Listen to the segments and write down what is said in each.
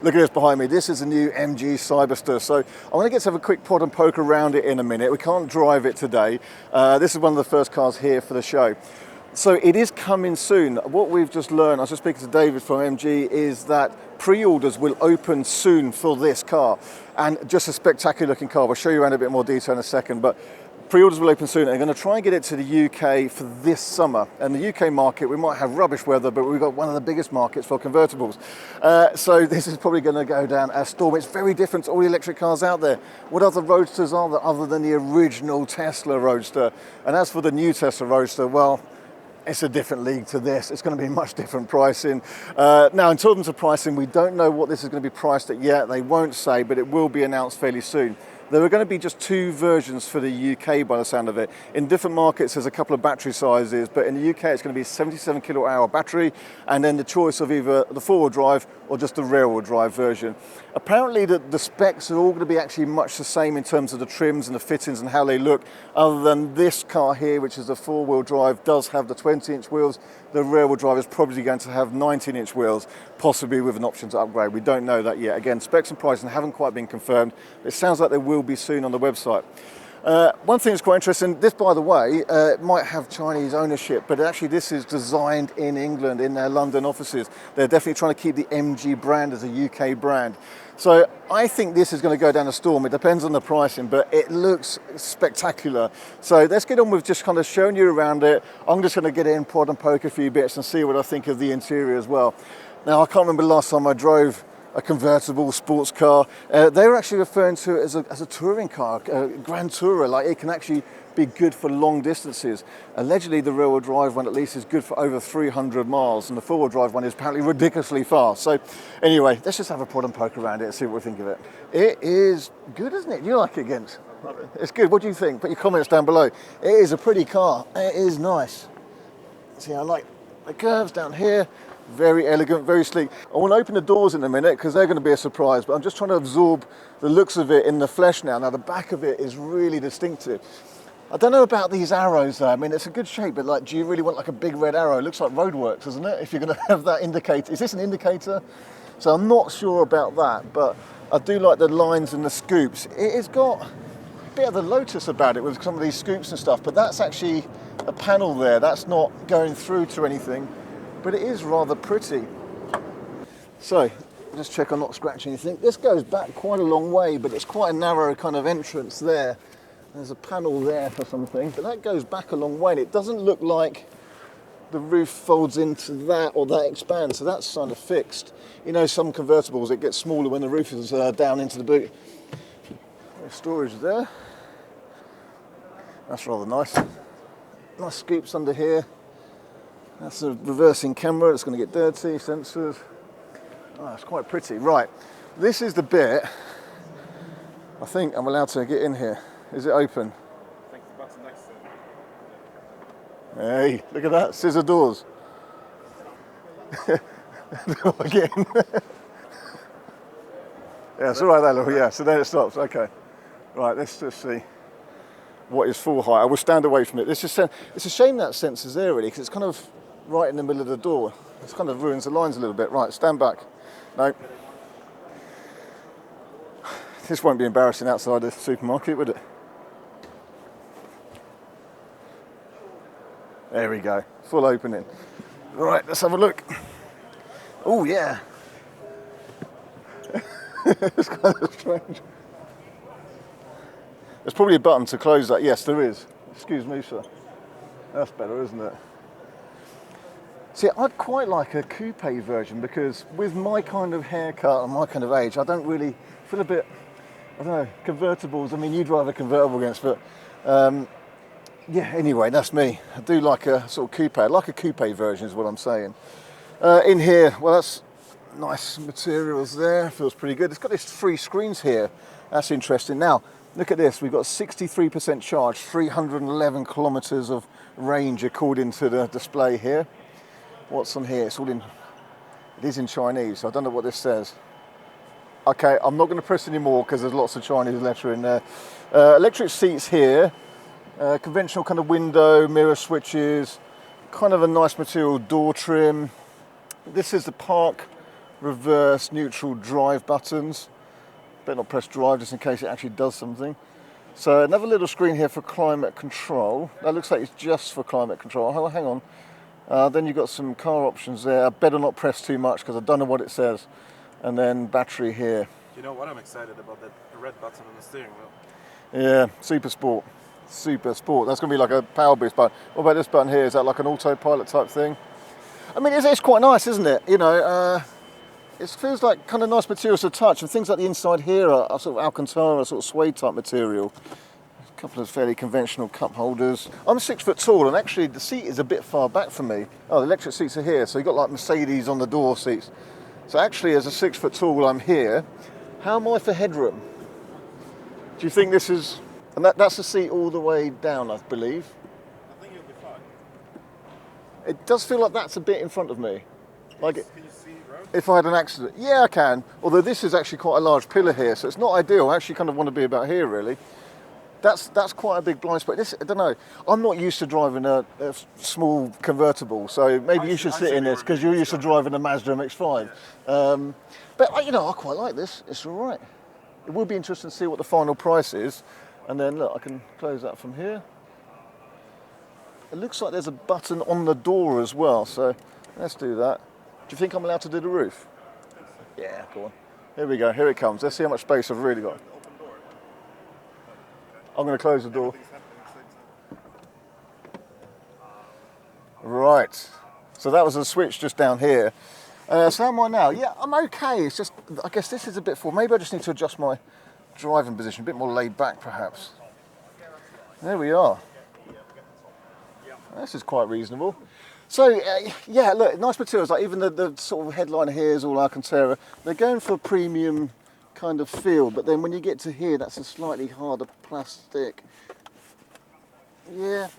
Look at this behind me. This is a new MG Cyberster. So I want to get to have a quick pod and poke around it in a minute. We can't drive it today. This is one of the first cars here for the show. So it is coming soon. What we've just learned, I was just speaking to David from MG, is that pre-orders will open soon for this car. And just a spectacular looking car. We'll show you around a bit more detail in a second. But pre-orders will open soon. They're going to try and get it to the UK for this summer. And the UK market, we might have rubbish weather, but we've got one of the biggest markets for convertibles. So this is probably going to go down a storm. It's very different to all the electric cars out there. What other Roadsters are there other than the original Tesla Roadster? And as for the new Tesla Roadster, well, it's a different league to this. It's going to be much different pricing. Now, in terms of pricing, we don't know what this is going to be priced at yet. They won't say, but it will be announced fairly soon. There are going to be just two versions for the UK by the sound of it. In different markets, there's a couple of battery sizes, but in the UK, it's going to be a 77 kilowatt hour battery, and then the choice of either the four-wheel drive or just the rear-wheel drive version. Apparently, the specs are all going to be actually much the same in terms of the trims and the fittings and how they look, other than this car here, which is a four-wheel drive, does have the 20-inch wheels. The rear-wheel drive is probably going to have 19-inch wheels, possibly with an option to upgrade. We don't know that yet. Again, specs and pricing haven't quite been confirmed. It sounds like they will be soon on the website. One thing that's quite interesting, this, by the way, might have Chinese ownership, but actually this is designed in England, in their London offices. They're definitely trying to keep the MG brand as a UK brand. So I think this is going to go down a storm. It depends on the pricing, but it looks spectacular. So let's get on with just kind of showing you around it. I'm just going to get in, pod and poke a few bits and see what I think of the interior as well. Now, I can't remember the last time I drove a convertible sports car. They were actually referring to it as a touring car, a Grand Tourer. Like, it can actually be good for long distances. Allegedly, the rear-wheel drive one at least is good for over 300 miles, and the four-wheel drive one is apparently ridiculously fast. So anyway, let's just have a pod and poke around it and see what we think of it. It is good, isn't it? Do you like it, Gens? It's good. What do you think? Put your comments down below. It is a pretty car. It is nice. See, I like the curves down here. Very elegant, very sleek. I want to open the doors in a minute because they're going to be a surprise, but I'm just trying to absorb the looks of it in the flesh now. Now, the back of it is really distinctive. I don't know about these arrows though. I mean, it's a good shape, but like, do you really want like a big red arrow? It looks like roadworks, doesn't it? If you're going to have that indicator. Is this an indicator? So I'm not sure about that, but I do like the lines and the scoops. It's got a bit of the Lotus about it with some of these scoops and stuff, but that's actually a panel there. That's not going through to anything. But it is rather pretty. So, just check I'm not scratching anything. This goes back quite a long way, but it's quite a narrow kind of entrance there. There's a panel there for something, but that goes back a long way, and it doesn't look like the roof folds into that or that expands, so that's kind of fixed. You know, some convertibles, it gets smaller when the roof is down into the boot. There's storage there. That's rather nice. Nice scoops under here. That's a reversing camera, it's going to get dirty, sensors. Oh, it's quite pretty. Right, this is the bit, I think I'm allowed to get in here. Is it open? I think the button next to it. Hey, look at that, scissor doors. Again. Yeah, it's all right there, look, yeah, so then it stops, okay. Right, let's just see what is full height. I will stand away from it. It's a shame that sensor's there really, because it's kind of right in the middle of the door. It kind of ruins the lines a little bit. Right, stand back. No. This won't be embarrassing outside the supermarket, would it? There we go. Full opening. Right, let's have a look. Oh, yeah. It's kind of strange. There's probably a button to close that. Yes, there is. Excuse me, sir. That's better, isn't it? See, I'd quite like a coupe version because with my kind of haircut and my kind of age, I don't really feel a bit, I don't know, convertibles. I mean, you drive a convertible against, but yeah, anyway, that's me. I do like a sort of coupe. I like a coupe version is what I'm saying. In here, well, that's nice materials there. Feels pretty good. It's got these 3 screens here. That's interesting. Now, look at this. We've got 63% charge, 311 kilometers of range according to the display here. What's on here? It's all in, it is in Chinese, so I don't know what this says. Okay, I'm not going to press anymore because there's lots of Chinese letter in there. Electric seats here, conventional kind of window, mirror switches, kind of a nice material door trim. This is the park reverse, neutral, drive buttons. Better not press drive just in case it actually does something. So another little screen here for climate control. That looks like it's just for climate control. Oh, hang on. Then you've got some car options there. I better not press too much because I don't know what it says. And then battery here. You know what I'm excited about? That red button on the steering wheel. Yeah, Super Sport. Super Sport. That's going to be like a power boost button. What about this button here? Is that like an autopilot type thing? I mean, it's quite nice, isn't it? You know, it feels like kind of nice materials to touch. And things like the inside here are sort of Alcantara, sort of suede type material. A couple of fairly conventional cup holders. I'm 6 foot tall, and actually the seat is a bit far back from me. Oh, the electric seats are here. So you've got like Mercedes on the door seats. So actually, as a 6 foot tall, I'm here. How am I for headroom? Do you think this is... And that's the seat all the way down, I believe. I think you'll be fine. It does feel like that's a bit in front of me. Like it, Can you see road? if I had an accident. Yeah, I can. Although this is actually quite a large pillar here, so it's not ideal. I actually kind of want to be about here, really. That's quite a big blind spot. This, I don't know. I'm not used to driving a small convertible, so maybe you should sit in this because you're used to driving a Mazda MX-5. But you know, I quite like this. It's all right. It will be interesting to see what the final price is. And then look, I can close that from here. It looks like there's a button on the door as well, so let's do that. Do you think I'm allowed to do the roof? Yeah, go on. Here we go. Here it comes. Let's see how much space I've really got. Open door. I'm going to close the door. Everything's happening at the same time. Right. So that was a switch just down here. So how am I now? Yeah, I'm okay. It's just, I guess this is a bit full. Maybe I just need to adjust my driving position, a bit more laid back perhaps. There we are. This is quite reasonable. So yeah, look, nice materials. Like even the sort of headline here is all Alcantara. They're going for a premium kind of feel, but then when you get to here, that's a slightly harder plastic. Yeah.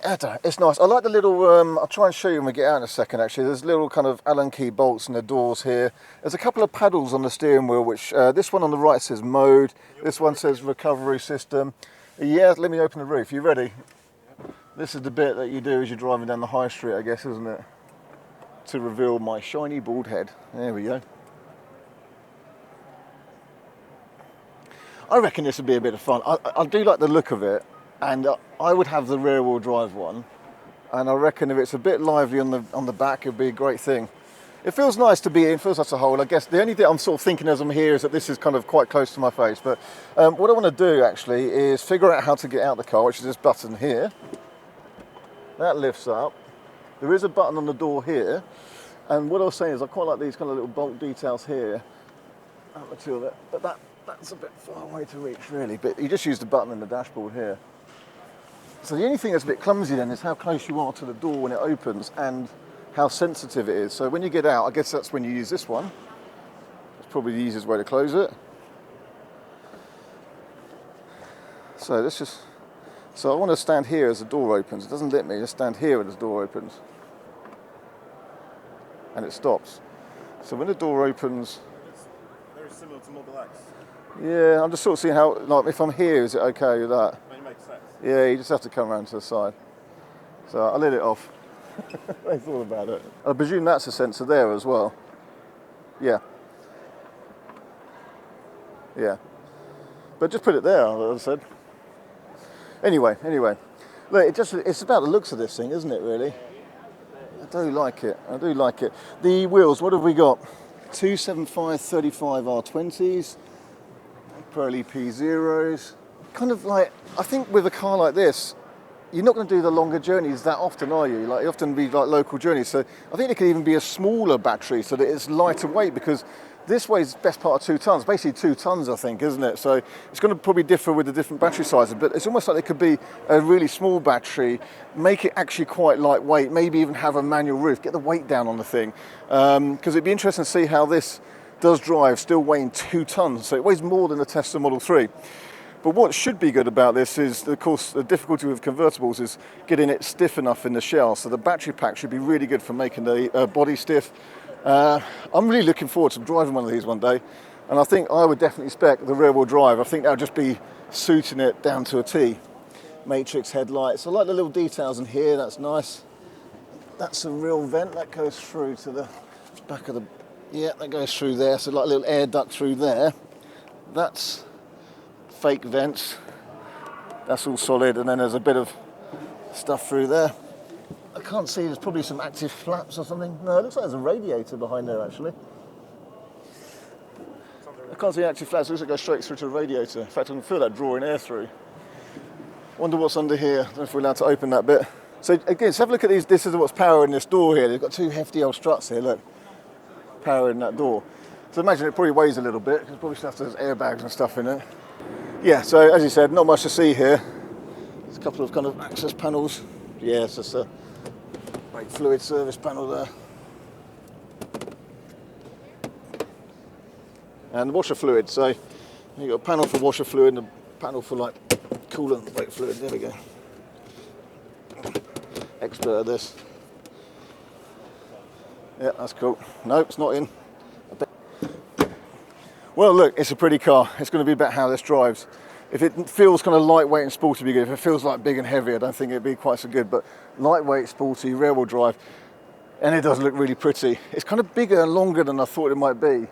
I don't know, it's nice. I like the little, I'll try and show you when we get out in a second actually. There's little kind of Allen key bolts in the doors here. There's a couple of paddles on the steering wheel, which this one on the right says mode. This one says recovery system. Yeah, let me open the roof. You ready? This is the bit that you do as you're driving down the high street, I guess, isn't it? To reveal my shiny bald head. There we go. I reckon this would be a bit of fun. I do like the look of it. And I would have the rear wheel drive one, and I reckon if it's a bit lively on the back, it'd be a great thing. It feels nice to be in, feels like a whole. I guess the only thing I'm sort of thinking as I'm here is that this is kind of quite close to my face. But what I want to do actually is figure out how to get out the car, which is this button here. That lifts up. There is a button on the door here, and what I was saying is I quite like these kind of little bolt details here. But that's a bit far away to reach, really. But you just use the button in the dashboard here. So the only thing that's a bit clumsy then is how close you are to the door when it opens and how sensitive it is. So when you get out, I guess that's when you use this one. It's probably the easiest way to close it. So let's just, so I want to stand here as the door opens. It doesn't let me, just stand here when the door opens. And it stops. So when the door opens, It's very similar to Model X. yeah, I'm just sort of seeing how, like if I'm here, is it okay with that? It makes sense. Yeah, you just have to come around to the side. So I let it off. That's all about it. I presume that's a sensor there as well. Yeah. Yeah. But just put it there, as I said. Anyway. Look, it's about the looks of this thing, isn't it, really? I do like it. The wheels, what have we got? 275 35 R20s, Pirelli P0s. Kind of like, I think with a car like this, you're not going to do the longer journeys that often, are you? Like, you often be like local journeys. So I think it could even be a smaller battery so that it's lighter weight, because this weighs best part of 2 tons, basically 2 tons, I think, isn't it? So it's going to probably differ with the different battery sizes, but it's almost like it could be a really small battery, make it actually quite lightweight, maybe even have a manual roof, get the weight down on the thing. Because it'd be interesting to see how this does drive, still weighing 2 tons. So it weighs more than the Tesla Model 3. But what should be good about this is, of course, the difficulty with convertibles is getting it stiff enough in the shell. So the battery pack should be really good for making the body stiff. I'm really looking forward to driving one of these one day. And I think I would definitely spec the rear wheel drive. I think that would just be suiting it down to a T. Matrix headlights. I like the little details in here, that's nice. That's a real vent that goes through to the back of the Yeah, that goes through there, so like a little air duct through there. That's fake vents. That's all solid, and then there's a bit of stuff through there. I can't see, there's probably some active flaps or something. No, it looks like there's a radiator behind there actually. I can't see active flaps, it looks like it goes straight through to the radiator. In fact, I can feel that drawing air through. Wonder what's under here. I don't know if we're allowed to open that bit. So again, let's have a look at these. This is what's powering this door here. They've got two hefty old struts here, look. Powering that door. So imagine it probably weighs a little bit, because probably stuff has airbags and stuff in it. Yeah, so as you said, not much to see here. There's a couple of kind of access panels. Yeah, it's just a brake fluid service panel there. And washer fluid, so you've got a panel for washer fluid and a panel for like coolant brake fluid. There we go. Expert at this. Yeah, that's cool. No, it's not in. Well, look, it's a pretty car. It's going to be about how this drives. If it feels kind of lightweight and sporty, be good. If it feels like big and heavy, I don't think it'd be quite so good. But lightweight, sporty, rear-wheel drive, and it does look really pretty. It's kind of bigger and longer than I thought it might be.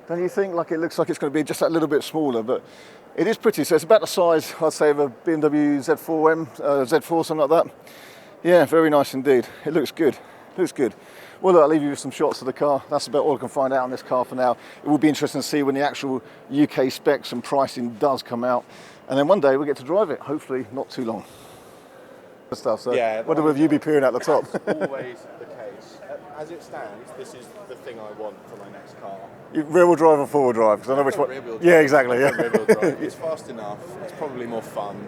Don't you think? Like it looks like it's going to be just that little bit smaller, but it is pretty. So it's about the size, I'd say, of a BMW Z4M, Z4, something like that. Yeah, very nice indeed. It looks good. Looks good. Well, look, I'll leave you with some shots of the car. That's about all I can find out on this car for now. It will be interesting to see when the actual UK specs and pricing does come out. And then one day we'll get to drive it, hopefully not too long. Stuff. So Yeah, what will you be peering at the top? That's always the case. As it stands, this is the thing I want for my next car. Rear-wheel drive or four-wheel drive? Because I know which one. Rear-wheel drive. Yeah, exactly. Yeah. Rear-wheel drive. It's fast enough. It's probably more fun.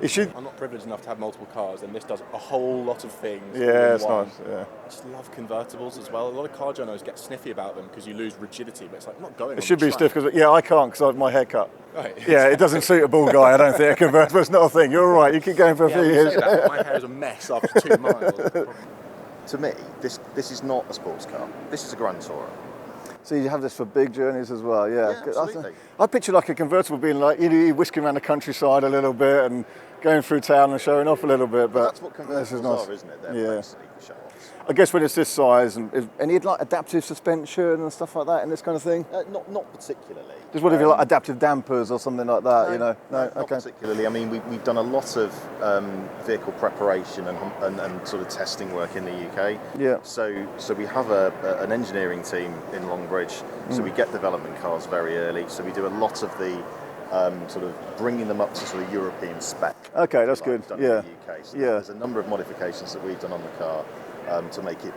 It should. I'm not privileged enough to have multiple cars, and this does a whole lot of things. Yeah, it's one. nice. Yeah. I just love convertibles as well. A lot of car journos get sniffy about them because you lose rigidity, but it's like, I'm not going. It should be stiff because I can't because I have my haircut. Right. Yeah, it doesn't suit a bald guy. I don't think a convertible. It's not a thing. You're all right. You keep going for a few years. Say that, my hair is a mess after 2 miles. To me, this is not a sports car. This is a Grand Tourer. So you have this for big journeys as well, yeah. Yeah, absolutely. I picture like a convertible being like you whisking around the countryside a little bit and going through town and showing off a little bit. But that's what convertibles are, isn't it? They're basically show-offs. I guess when it's this size, and any like adaptive suspension and stuff like that in this kind of thing. Not particularly. Just what if you like adaptive dampers or something like that? No, not okay. particularly. I mean, we've done a lot of vehicle preparation and sort of testing work in the UK. Yeah. So we have an engineering team in Longbridge. So we get development cars very early. So we do a lot of the sort of bringing them up to sort of European spec. Okay, that's good. Done Yeah. in the UK. So Yeah. there's a number of modifications that we've done on the car to make it,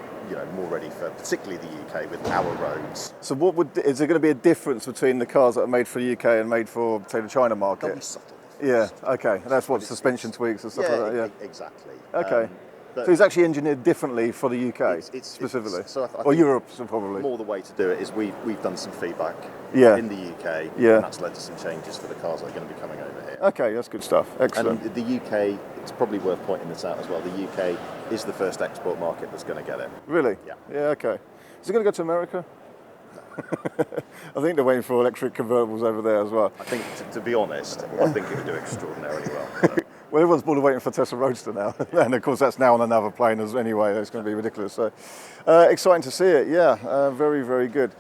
more ready for particularly the UK with our roads. So is there going to be a difference between the cars that are made for the UK and made for, say, the China market? There'll be subtle Yeah. differences. Okay. That's what suspension tweaks and stuff like that. Yeah. Exactly. Okay. But So it's actually engineered differently for the UK specifically, I or think Europe probably. more the way to do it is we've done some feedback in the UK, Yeah. and that's led to some changes for the cars that are going to be coming over here. Okay, that's good stuff. Excellent. And the UK, it's probably worth pointing this out as well, the UK is the first export market that's going to get it. Really? Yeah. Yeah. Okay. Is it going to go to America? I think they're waiting for electric convertibles over there as well. I think, to be honest, I think it would do extraordinarily well. Well, everyone's more waiting for Tesla Roadster now, and of course that's now on another plane anyway. It's going to be ridiculous. So exciting to see it. Yeah, very, very good.